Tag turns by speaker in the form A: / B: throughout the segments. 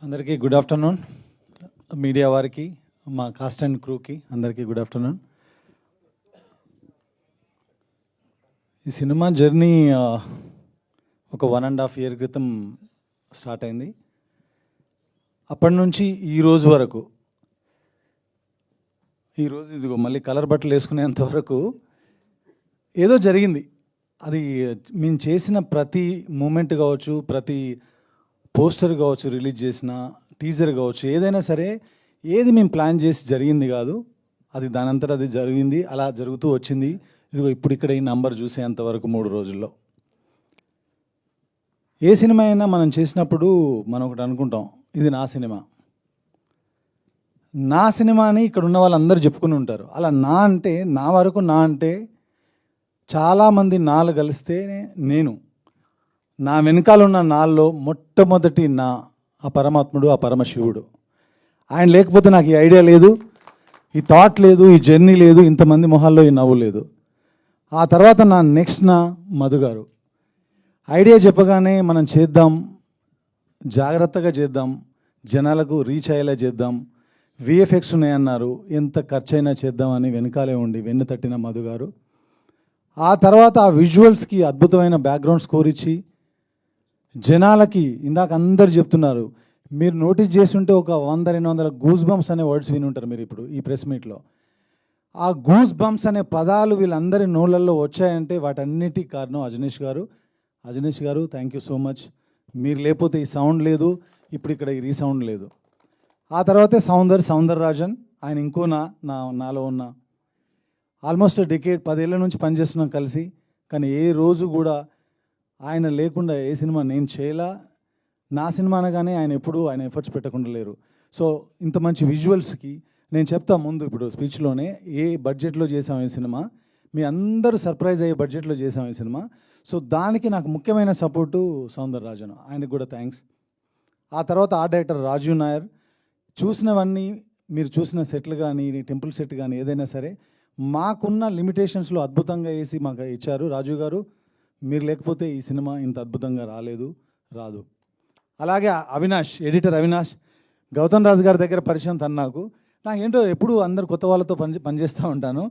A: అందరికీ good afternoon. Media వారికి, మా కాస్ట్ అండ్ క్రూకి అందరికీ గుడ్ ఆఫ్టర్నూన్. ఈ సినిమా జర్నీ ఒక 1.5 year క్రితం స్టార్ట్ అయింది. అప్పటి నుంచి ఈ రోజు వరకు, ఈరోజు ఇదిగో మళ్ళీ కలర్ బట్టలు వేసుకునేంత వరకు ఏదో జరిగింది. అది మేము చేసిన ప్రతి మూమెంట్ కావచ్చు, ప్రతి పోస్టర్ కావచ్చు, రిలీజ్ చేసిన టీజర్ కావచ్చు, ఏదైనా సరే ఏది మేము ప్లాన్ చేసి జరిగింది కాదు. అది దానంతట అది జరిగింది, అలా జరుగుతూ వచ్చింది. ఇదిగో ఇప్పుడు ఇక్కడ ఈ నంబర్ చూసేంతవరకు 3 రోజుల్లో. ఏ సినిమా అయినా మనం చేసినప్పుడు మనం ఒకటి అనుకుంటాం, ఇది నా సినిమా, నా సినిమా అని ఇక్కడ ఉన్న వాళ్ళందరూ చెప్పుకుని ఉంటారు. అలా నా అంటే, నా వరకు నా అంటే చాలామంది నాలు కలిస్తే నేను, నా వెనకాల ఉన్న నాల్లో మొట్టమొదటి నా ఆ పరమాత్ముడు, ఆ పరమశివుడు. ఆయన లేకపోతే నాకు ఈ ఐడియా లేదు, ఈ థాట్ లేదు, ఈ జర్నీ లేదు, ఇంతమంది మొహాల్లో ఈ నవ్వు లేదు. ఆ తర్వాత నా నెక్స్ట్ నా మధు గారు. ఐడియా చెప్పగానే మనం చేద్దాం, జాగ్రత్తగా చేద్దాం, జనాలకు రీచ్ అయ్యేలా చేద్దాం, విఎఫ్ఎక్స్ ఉన్నాయన్నారు, ఎంత ఖర్చు అయినా చేద్దామని వెనకాలే ఉండి వెన్ను తట్టిన మధు గారు. ఆ తర్వాత ఆ విజువల్స్కి అద్భుతమైన బ్యాక్గ్రౌండ్ స్కోర్ ఇచ్చి జనాలకి, ఇందాక అందరు చెప్తున్నారు, మీరు నోటీస్ చేస్తుంటే ఒక 100-200 గూస్ బంప్స్ అనే వర్డ్స్ విని ఉంటారు మీరు ఇప్పుడు ఈ ప్రెస్ మీట్లో. ఆ గూస్ బంప్స్ అనే పదాలు వీళ్ళందరి నోళ్ళల్లో వచ్చాయంటే వాటన్నిటికీ కారణం అజనీష్ గారు. అజనీష్ గారు, థ్యాంక్ యూ సో మచ్. మీరు లేకపోతే ఈ సౌండ్ లేదు, ఇప్పుడు ఇక్కడ ఈ రీసౌండ్ లేదు. ఆ తర్వాతే సౌందరరాజన్, ఆయన ఇంకో నాలో ఉన్న ఆల్మోస్ట్ డెకేడ్ 10 ఏళ్ళ నుంచి పనిచేస్తున్నాం కలిసి. కానీ ఏ రోజు కూడా ఆయన లేకుండా ఏ సినిమా నేను చేయలా. నా సినిమా అనగానే ఆయన ఎప్పుడూ ఆయన ఎఫర్ట్స్ పెట్టకుండా లేరు. సో ఇంత మంచి విజువల్స్కి నేను చెప్తా ముందు ఇప్పుడు స్పీచ్లోనే, ఏ బడ్జెట్లో చేసాం ఈ సినిమా, మీ అందరూ సర్ప్రైజ్ అయ్యే బడ్జెట్లో చేసాం ఈ సినిమా. సో దానికి నాకు ముఖ్యమైన సపోర్టు సౌందరరాజన్, ఆయనకు కూడా థ్యాంక్స్. ఆ తర్వాత ఆర్ట్ డైరెక్టర్ రాజీవ్ నాయర్. చూసినవన్నీ మీరు చూసిన సెట్లు కానీ, టెంపుల్ సెట్ కానీ ఏదైనా సరే మాకున్న లిమిటేషన్స్లో అద్భుతంగా వేసి మాకు ఇచ్చారు రాజు గారు. మీరు లేకపోతే ఈ సినిమా ఇంత అద్భుతంగా రాదు. అలాగే అవినాష్, ఎడిటర్ అవినాష్, గౌతమ్ రాజు గారి దగ్గర పరిచయం తను నాకేంటో ఎప్పుడు అందరు కొత్త వాళ్ళతో పనిచేస్తూ ఉంటాను.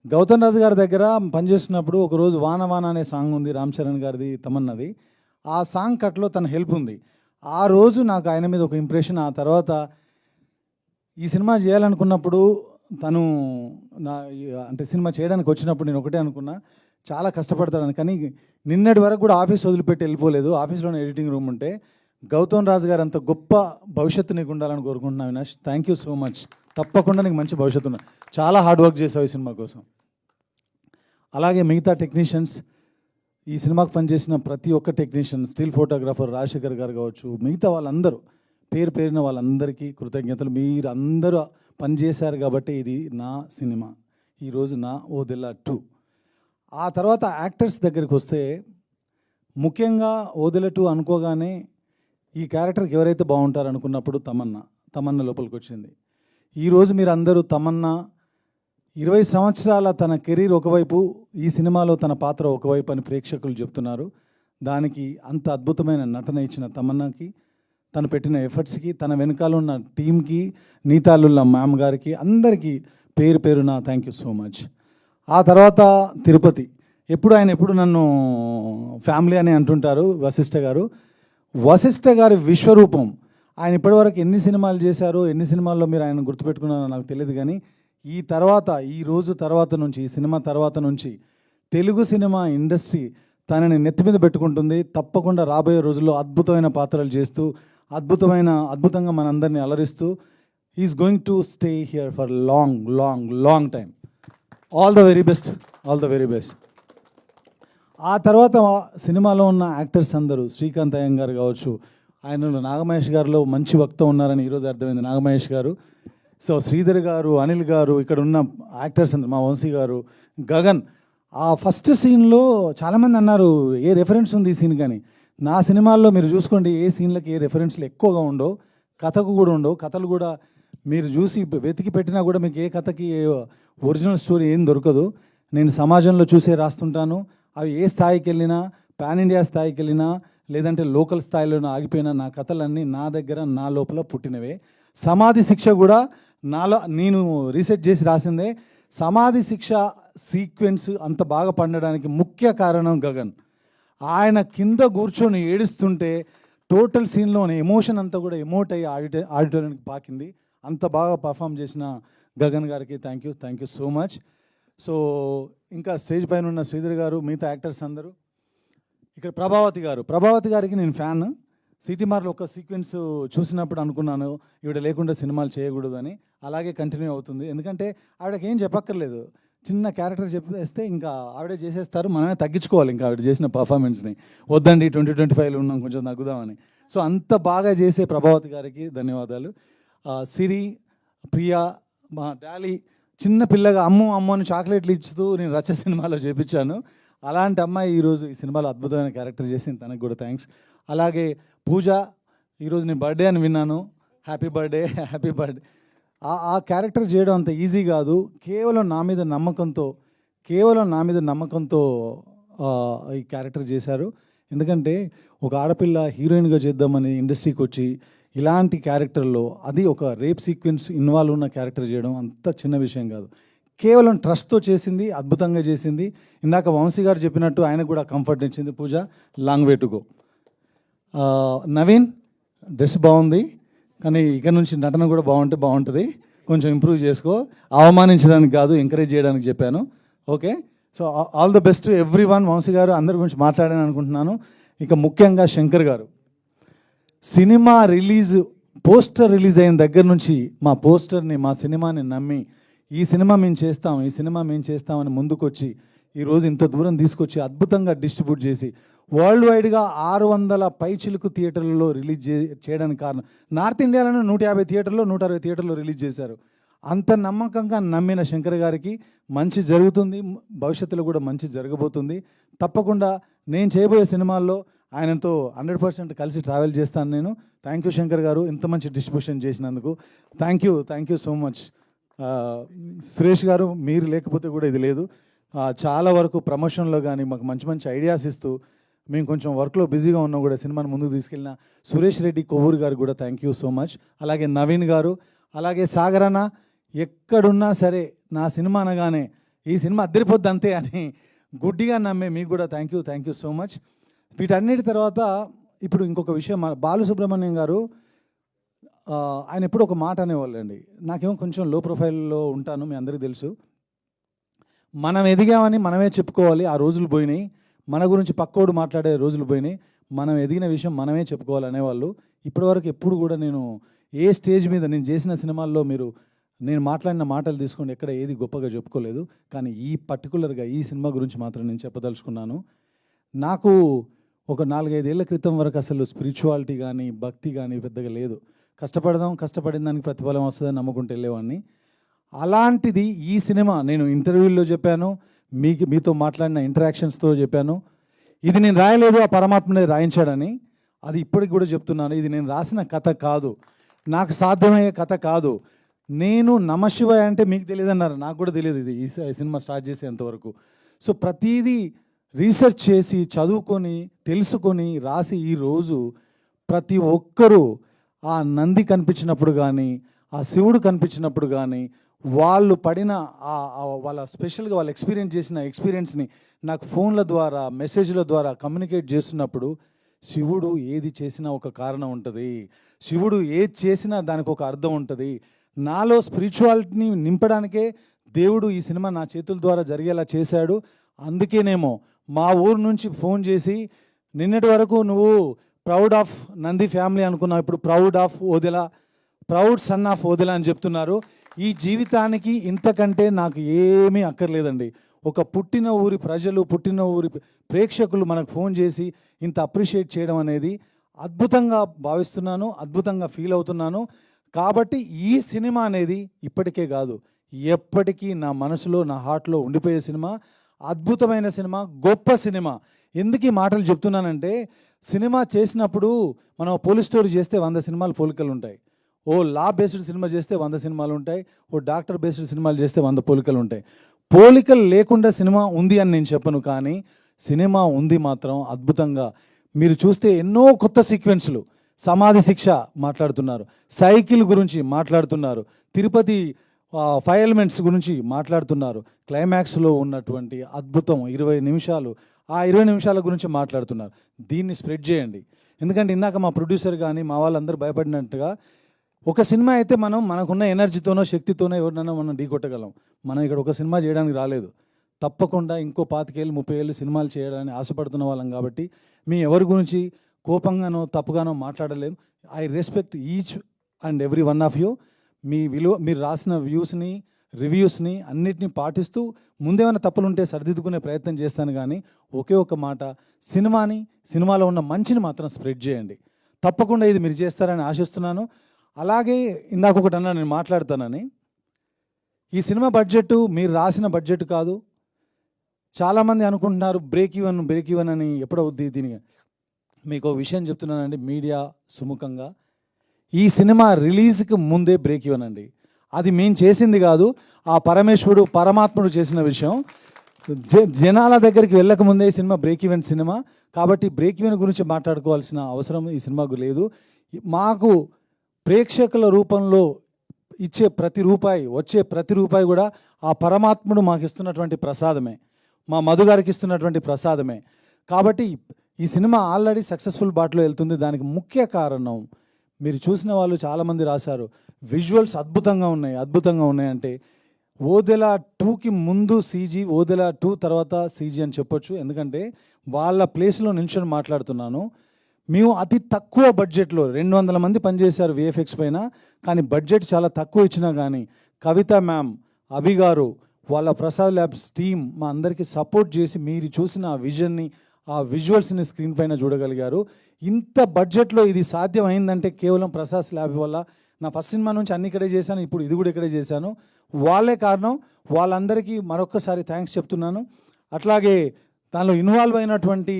A: గౌతమ్ రాజు గారి దగ్గర పనిచేస్తున్నప్పుడు ఒకరోజు వాన వాన అనే సాంగ్ ఉంది, రామ్ చరణ్ గారిది, తమన్నది. ఆ సాంగ్ కట్లో తన హెల్ప్ ఉంది. ఆ రోజు నాకు ఆయన మీద ఒక ఇంప్రెషన్. ఆ తర్వాత ఈ సినిమా చేయాలనుకున్నప్పుడు తను అంటే సినిమా చేయడానికి వచ్చినప్పుడు నేను ఒకటే అనుకున్నా, చాలా కష్టపడతాడని. కానీ నిన్నటి వరకు కూడా ఆఫీస్ వదిలిపెట్టి వెళ్ళిపోలేదు. ఆఫీస్లోనే ఎడిటింగ్ రూమ్ ఉంటే. గౌతమ్ రాజు గారు అంత గొప్ప భవిష్యత్తు నీకు ఉండాలని కోరుకుంటున్నాను Avinash. Thank you so much. తప్పకుండా నీకు మంచి భవిష్యత్తు ఉంది. చాలా హార్డ్ వర్క్ చేసావు ఈ సినిమా కోసం. అలాగే మిగతా టెక్నీషియన్స్, ఈ సినిమాకు పనిచేసిన ప్రతి ఒక్క టెక్నీషియన్, స్టిల్ ఫోటోగ్రాఫర్ రాజశేఖర్ గారు కావచ్చు, మిగతా వాళ్ళందరూ పేరున వాళ్ళందరికీ కృతజ్ఞతలు. మీరు అందరూ పనిచేశారు కాబట్టి ఇది నా సినిమా, ఈరోజు నా ఓదెలా 2. ఆ తర్వాత యాక్టర్స్ దగ్గరికి వస్తే, ముఖ్యంగా ఓదెలా 2 అనుకోగానే ఈ క్యారెక్టర్కి ఎవరైతే బాగుంటారు అనుకున్నప్పుడు తమన్నా లోపలికి వచ్చింది. ఈరోజు మీరు అందరూ తమన్నా 20 సంవత్సరాల తన కెరీర్ ఒకవైపు, ఈ సినిమాలో తన పాత్ర ఒకవైపు అని ప్రేక్షకులు చెప్తున్నారు. దానికి అంత అద్భుతమైన నటన ఇచ్చిన తమన్నాకి, తను పెట్టిన ఎఫర్ట్స్కి, తన వెనకాల ఉన్న టీంకి, నీతాలుల్లా మ్యామ్ గారికి, అందరికీ పేరున థ్యాంక్ యూ సో మచ్. ఆ తర్వాత తిరుపతి. ఎప్పుడు నన్ను ఫ్యామిలీ అని అంటుంటారు వశిష్ఠ గారి విశ్వరూపం. ఆయన ఇప్పటివరకు ఎన్ని సినిమాలు చేశారో, ఎన్ని సినిమాల్లో మీరు ఆయన గుర్తుపెట్టుకున్నారో నాకు తెలియదు. కానీ ఈ రోజు తర్వాత నుంచి, ఈ సినిమా తర్వాత నుంచి తెలుగు సినిమా ఇండస్ట్రీ తనని నెత్తి మీద పెట్టుకుంటుంది. తప్పకుండా రాబోయే రోజుల్లో అద్భుతమైన పాత్రలు చేస్తూ, అద్భుతంగా మనందరినీ అలరిస్తూ, is going to stay here for long time. All the very best. ఆ తర్వాత సినిమాలో ఉన్న యాక్టర్స్ అందరూ, శ్రీకాంత్ అయ్యంగారు కావచ్చు, ఆయనలో నాగమహేష్ గారిలో మంచి వక్త ఉన్నారని ఈరోజు అర్థమైంది, నాగమహేష్ గారు. సో శ్రీధర్ గారు, అనిల్ గారు, ఇక్కడ ఉన్న యాక్టర్స్ అందరూ, మా వంశీ గారు, గగన్. ఆ ఫస్ట్ సీన్లో చాలామంది అన్నారు ఏ రెఫరెన్స్ ఉంది ఈ సీన్, కానీ నా సినిమాల్లో మీరు చూసుకోండి ఏ సీన్లకి ఏ రెఫరెన్స్లు ఎక్కువగా ఉండవు, కథకు కూడా ఉండవు. కథలు కూడా మీరు చూసి వెతికి పెట్టినా కూడా మీకు ఏ కథకి ఒరిజినల్ స్టోరీ ఏం దొరకదు. నేను సమాజంలో చూసే రాస్తుంటాను. అవి ఏ స్థాయికి వెళ్ళినా, పాన్ ఇండియా స్థాయికి వెళ్ళినా, లేదంటే లోకల్ స్థాయిలో ఆగిపోయిన నా కథలన్నీ నా దగ్గర నా లోపల పుట్టినవే. సమాధి శిక్ష కూడా నాలో నేను రీసెర్చ్ చేసి రాసిందే. సమాధి శిక్ష సీక్వెన్స్ అంత బాగా పండడానికి ముఖ్య కారణం గగన్. ఆయన కింద కూర్చొని ఏడుస్తుంటే టోటల్ సీన్లోని ఎమోషన్ అంతా కూడా ఎమోట్ అయ్యి ఆడిటోరియానికి పాకింది. అంత బాగా పర్ఫామ్ చేసిన గగన్ గారికి thank you so much. So ఇంకా స్టేజ్ పైన ఉన్న శ్రీధర్ గారు, మిగతా యాక్టర్స్ అందరూ, ఇక్కడ ప్రభావతి గారికి నేను ఫ్యాన్. సిటీమార్లో ఒక సీక్వెన్స్ చూసినప్పుడు అనుకున్నాను ఈవిడ లేకుండా సినిమాలు చేయకూడదు అని. అలాగే కంటిన్యూ అవుతుంది, ఎందుకంటే ఆవిడకి ఏం చెప్పక్కర్లేదు, చిన్న క్యారెక్టర్ చెప్పేస్తే ఇంకా ఆవిడే చేసేస్తారు. మనమే తగ్గించుకోవాలి ఇంకా ఆవిడ చేసిన పర్ఫార్మెన్స్ని. వద్దండి 2025లో ఉన్నాం, కొంచెం తగ్గుదామని. సో అంత బాగా చేసే ప్రభావతి గారికి ధన్యవాదాలు. సిరి, ప్రియా, మా డాలీ చిన్న పిల్లగా అమ్ము అని చాక్లెట్లు ఇచ్చుతూ నేను రచ్చ సినిమాలో చేపించాను. అలాంటి అమ్మాయి ఈరోజు ఈ సినిమాలో అద్భుతమైన క్యారెక్టర్ చేసింది, తనకు కూడా థ్యాంక్స్. అలాగే పూజ, ఈరోజు నేను బర్త్డే అని విన్నాను, హ్యాపీ బర్త్డే. ఆ క్యారెక్టర్ చేయడం అంత ఈజీ కాదు. కేవలం నా మీద నమ్మకంతో ఈ క్యారెక్టర్ చేశారు. ఎందుకంటే ఒక ఆడపిల్ల హీరోయిన్గా చేద్దామని ఇండస్ట్రీకి వచ్చి ఇలాంటి క్యారెక్టర్లో, అది ఒక రేప్ సీక్వెన్స్ ఇన్వాల్వ్ ఉన్న క్యారెక్టర్ చేయడం అంత చిన్న విషయం కాదు. కేవలం ట్రస్ట్తో చేసింది, అద్భుతంగా చేసింది. ఇందాక వంశీ గారు చెప్పినట్టు ఆయనకు కూడా కంఫర్ట్ ఇచ్చింది Pooja. Long way to go. Naveen, dress బాగుంది, కానీ ఇక నుంచి నటన కూడా బాగుంటుంది, కొంచెం ఇంప్రూవ్ చేసుకో. అవమానించడానికి కాదు, ఎంకరేజ్ చేయడానికి చెప్పాను. Okay, so all the best everyone. Vamshi garu అందరి గురించి మాట్లాడాను అనుకుంటున్నాను. ఇక ముఖ్యంగా శంకర్ గారు, సినిమా పోస్టర్ రిలీజ్ అయిన దగ్గర నుంచి మా సినిమాని నమ్మి ఈ సినిమా మేము చేస్తామని ముందుకొచ్చి ఈరోజు ఇంత దూరం తీసుకొచ్చి అద్భుతంగా డిస్ట్రిబ్యూట్ చేసి వరల్డ్ వైడ్గా 600 పైచిలుకు థియేటర్లలో రిలీజ్ చేయడానికి కారణం, నార్త్ ఇండియాలోనే 150 థియేటర్లో 160 థియేటర్లో రిలీజ్ చేశారు. అంత నమ్మకంగా నమ్మిన శంకర్ గారికి మంచి జరుగుతుంది, భవిష్యత్తులో కూడా మంచి జరగబోతుంది. తప్పకుండా నేను చేయబోయే సినిమాల్లో ఆయనతో 100% కలిసి ట్రావెల్ చేస్తాను నేను. థ్యాంక్ యూ శంకర్ గారు, ఇంత మంచి డిస్ట్రిబ్యూషన్ చేసినందుకు thank you so much. Suresh గారు, మీరు లేకపోతే కూడా ఇది లేదు. చాలా వరకు ప్రమోషన్లో కానీ మాకు మంచి ఐడియాస్ ఇస్తూ, మేము కొంచెం వర్క్లో బిజీగా ఉన్నా కూడా సినిమాని ముందుకు తీసుకెళ్ళిన సురేష్ రెడ్డి కొవ్వూరు గారు కూడా థ్యాంక్ యూ సో మచ్. అలాగే నవీన్ గారు, అలాగే సాగరన్న, ఎక్కడున్నా సరే నా సినిమా అనగానే ఈ సినిమా అద్దరిపోద్ది అంతే అని గుడ్డిగా నమ్మే మీకు కూడా థ్యాంక్ యూ సో మచ్. వీటన్నిటి తర్వాత ఇప్పుడు ఇంకొక విషయం, బాలసుబ్రహ్మణ్యం గారు ఆయన ఎప్పుడు ఒక మాట అనేవాళ్ళండి. నాకేమో కొంచెం లో ప్రొఫైల్లో ఉంటాను, మీ అందరికీ తెలుసు. మనం ఎదిగామని మనమే చెప్పుకోవాలి, ఆ రోజులు పోయినాయి. మన గురించి పక్కోడు మాట్లాడే రోజులు పోయినాయి. మనం ఎదిగిన విషయం మనమే చెప్పుకోవాలి అనేవాళ్ళు. ఇప్పటివరకు ఎప్పుడు కూడా నేను ఏ స్టేజ్ మీద నేను చేసిన సినిమాల్లో నేను మాట్లాడిన మాటలు తీసుకోండి, ఎక్కడ ఏది గొప్పగా చెప్పుకోలేదు. కానీ ఈ పర్టికులర్గా ఈ సినిమా గురించి మాత్రం నేను చెప్పదలుచుకున్నాను. నాకు ఒక 4-5 ఏళ్ల క్రితం వరకు అసలు స్పిరిచువాలిటీ కానీ భక్తి కానీ పెద్దగా లేదు. కష్టపడిన దానికి ప్రతిఫలం వస్తుందని నమ్ముకుంటూ వెళ్ళేవాడిని. అలాంటిది ఈ సినిమా, నేను ఇంటర్వ్యూల్లో చెప్పాను, మీతో మాట్లాడిన ఇంటరాక్షన్స్తో చెప్పాను, ఇది నేను రాయలేదు, ఆ పరమాత్మనే రాయించాడని. అది ఇప్పటికి కూడా చెప్తున్నాను, ఇది నేను రాసిన కథ కాదు, నాకు సాధ్యమయ్యే కథ కాదు. నేను నమశివాయ అంటే మీకు తెలియదు అన్నారు, నాకు కూడా తెలియదు ఇది ఈ సినిమా స్టార్ట్ చేసేంతవరకు. సో ప్రతిదీ రీసెర్చ్ చేసి చదువుకొని తెలుసుకొని రాసి ఈరోజు ప్రతి ఒక్కరూ ఆ నంది కనిపించినప్పుడు కానీ ఆ శివుడు కనిపించినప్పుడు కానీ వాళ్ళు పడిన వాళ్ళ స్పెషల్గా వాళ్ళు ఎక్స్పీరియన్స్ చేసిన ఎక్స్పీరియన్స్ని నాకు ఫోన్ల ద్వారా మెసేజ్ల ద్వారా కమ్యూనికేట్ చేస్తున్నప్పుడు, శివుడు ఏది చేసినా ఒక కారణం ఉంటుంది, శివుడు ఏది చేసినా దానికి ఒక అర్థం ఉంటుంది. నాలో స్పిరిచువాలిటీని నింపడానికే దేవుడు ఈ సినిమా నా చేతుల ద్వారా జరిగేలా చేశాడు. అందుకేనేమో మా ఊరు నుంచి ఫోన్ చేసి, నిన్నటి వరకు నువ్వు ప్రౌడ్ ఆఫ్ నంది ఫ్యామిలీ అనుకున్నావు, ఇప్పుడు ప్రౌడ్ సన్ ఆఫ్ ఓదెలా అని చెప్తున్నారు. ఈ జీవితానికి ఇంతకంటే నాకు ఏమీ అక్కర్లేదండి. ఒక పుట్టిన ఊరి ప్రజలు, పుట్టిన ఊరి ప్రేక్షకులు మనకు ఫోన్ చేసి ఇంత అప్రిషియేట్ చేయడం అనేది అద్భుతంగా భావిస్తున్నాను, అద్భుతంగా ఫీల్ అవుతున్నాను. కాబట్టి ఈ సినిమా అనేది ఇప్పటికే కాదు, ఎప్పటికీ నా మనసులో, నా హార్ట్లో ఉండిపోయే సినిమా, అద్భుతమైన సినిమా, గొప్ప సినిమా. ఎందుకు ఈ మాటలు చెప్తున్నానంటే, సినిమా చేసినప్పుడు మనం పోలీస్ స్టోరీ చేస్తే 100 సినిమాలు పోలికలు ఉంటాయి, ఓ లా బేస్డ్ సినిమా చేస్తే 100 సినిమాలు ఉంటాయి, ఓ డాక్టర్ బేస్డ్ సినిమాలు చేస్తే 100 పోలికలు ఉంటాయి. పోలికలు లేకుండా సినిమా ఉంది అని నేను చెప్పను, కానీ సినిమా ఉంది మాత్రం అద్భుతంగా. మీరు చూస్తే ఎన్నో కొత్త సీక్వెన్స్లు, సమాధి శిక్ష మాట్లాడుతున్నారు, సైకిల్ గురించి మాట్లాడుతున్నారు, తిరుపతి 5 ఎలిమెంట్స్ గురించి మాట్లాడుతున్నారు, క్లైమాక్స్లో ఉన్నటువంటి అద్భుతం 20 నిమిషాలు, ఆ 20 నిమిషాల గురించి మాట్లాడుతున్నారు. దీన్ని స్ప్రెడ్ చేయండి. ఎందుకంటే ఇందాక మా ప్రొడ్యూసర్ కానీ మా వాళ్ళందరూ భయపడినట్టుగా, ఒక సినిమా అయితే మనకున్న ఎనర్జీతోనో శక్తితోనో ఎవరినైనా మనం ఢీకొట్టగలం. మనం ఇక్కడ ఒక సినిమా చేయడానికి రాలేదు. తప్పకుండా ఇంకో 25 ఏళ్ళు 30 ఏళ్ళు సినిమాలు చేయడానికి ఆశపడుతున్న వాళ్ళం కాబట్టి మీ ఎవరి గురించి కోపంగానో తప్పుగానో మాట్లాడలేము. I respect each and every one of you. మీ విలువ, మీరు రాసిన వ్యూస్ని, రివ్యూస్ని అన్నిటినీ పాటిస్తూ ముందేమైనా తప్పులు ఉంటే సరిదిద్దుకునే ప్రయత్నం చేస్తాను. కానీ ఒకే ఒక మాట, సినిమాలో ఉన్న మంచిని మాత్రం స్ప్రెడ్ చేయండి. తప్పకుండా ఇది మీరు చేస్తారని ఆశిస్తున్నాను. అలాగే ఇందాక ఒకటి అన్నా, నేను మాట్లాడతానని, ఈ సినిమా బడ్జెట్ మీరు రాసిన బడ్జెట్ కాదు. చాలామంది అనుకుంటున్నారు బ్రేక్ ఈవెన్ అని ఎప్పుడవుద్ది. దీనికి మీకు విషయం చెప్తున్నానండి మీడియా సుముఖంగా, ఈ సినిమా రిలీజ్కి ముందే బ్రేక్ ఈవెన్ అండి. అది మేము చేసింది కాదు, ఆ పరమాత్ముడు చేసిన విషయం. జనాల దగ్గరికి వెళ్ళకముందే ఈ సినిమా బ్రేక్ ఈవెన్ సినిమా కాబట్టి బ్రేక్ ఈవెన్ గురించి మాట్లాడుకోవాల్సిన అవసరం ఈ సినిమాకు లేదు. మాకు ప్రేక్షకుల రూపంలో ఇచ్చే ప్రతి రూపాయి, వచ్చే ప్రతి రూపాయి కూడా ఆ పరమాత్ముడు మాకు ఇస్తున్నటువంటి ప్రసాదమే, మా మధు గారికి ఇస్తున్నటువంటి ప్రసాదమే. కాబట్టి ఈ సినిమా ఆల్రెడీ సక్సెస్ఫుల్ బాటలో వెళ్తుంది. దానికి ముఖ్య కారణం మీరు చూసిన వాళ్ళు చాలామంది రాశారు, విజువల్స్ అద్భుతంగా ఉన్నాయి అంటే ఓదెల 2కి ముందు సీజీ, ఓదెల 2 తర్వాత సీజీ అని చెప్పొచ్చు. ఎందుకంటే వాళ్ళ ప్లేస్లో నిల్చొని మాట్లాడుతున్నాను. మేము అతి తక్కువ బడ్జెట్లో 200 మంది పనిచేశారు విఎఫ్ఎక్స్ పైన, కానీ బడ్జెట్ చాలా తక్కువ ఇచ్చినా కానీ కవిత మ్యామ్, అభి గారు, వాళ్ళ ప్రసాద్ ల్యాబ్స్ టీమ్ మా అందరికీ సపోర్ట్ చేసి మీరు చూసిన ఆ విజన్ని, ఆ విజువల్స్ని స్క్రీన్ పైన చూడగలిగారు. ఇంత బడ్జెట్లో ఇది సాధ్యం అయిందంటే కేవలం ప్రసాద్ ల్యాబ్ వల్ల. నా ఫస్ట్ సినిమా నుంచి అన్ని ఇక్కడే చేశాను, ఇప్పుడు ఇది కూడా ఇక్కడే చేశాను. వాళ్ళే కారణం. వాళ్ళందరికీ మరొక్కసారి థ్యాంక్స్ చెప్తున్నాను. అట్లాగే దానిలో ఇన్వాల్వ్ అయినటువంటి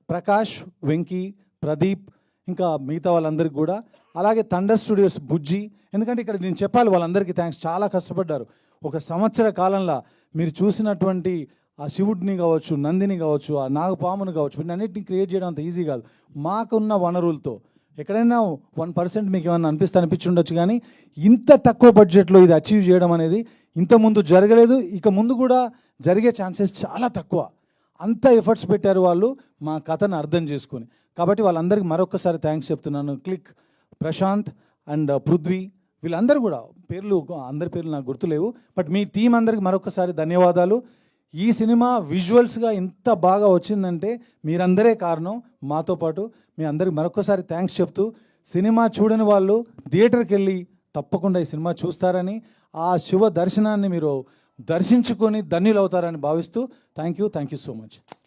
A: ప్రకాష్, వెంకీ, ప్రదీప్, ఇంకా మిగతా వాళ్ళందరికీ కూడా, అలాగే థండర్ స్టూడియోస్ బుజ్జి, ఎందుకంటే ఇక్కడ నేను చెప్పాలి వాళ్ళందరికీ థ్యాంక్స్. చాలా కష్టపడ్డారు. 1 సంవత్సర కాలంలో మీరు చూసినటువంటి ఆ శివుడిని కావచ్చు, నందిని కావచ్చు, ఆ నాగపామును కావచ్చు, వీటన్నిటిని క్రియేట్ చేయడం అంత ఈజీ కాదు. మాకున్న వనరులతో ఎక్కడైనా 1% మీకు ఏమన్నా అనిపించి ఉండొచ్చు, కానీ ఇంత తక్కువ బడ్జెట్లో ఇది అచీవ్ చేయడం అనేది ఇంతకుముందు జరగలేదు, ఇక ముందు కూడా జరిగే ఛాన్సెస్ చాలా తక్కువ. అంత ఎఫర్ట్స్ పెట్టారు వాళ్ళు మా కథను అర్థం చేసుకొని. కాబట్టి వాళ్ళందరికీ మరొకసారి థ్యాంక్స్ చెప్తున్నాను. క్లిక్, ప్రశాంత్ అండ్ పృథ్వీ, వీళ్ళందరూ కూడా అందరి పేర్లు నాకు గుర్తులేవు, బట్ మీ టీం అందరికీ మరొకసారి ధన్యవాదాలు. ఈ సినిమా విజువల్స్గా ఇంత బాగా వచ్చిందంటే మీరందరే కారణం. మాతో పాటు మీ అందరికి మరొకసారి థ్యాంక్స్ చెప్తూ, సినిమా చూడని వాళ్ళు థియేటర్కి వెళ్ళి తప్పకుండా ఈ సినిమా చూస్తారని, ఆ శివ దర్శనాన్ని మీరు దర్శించుకొని ధన్యులవుతారని భావిస్తూ థ్యాంక్ యూ సో మచ్.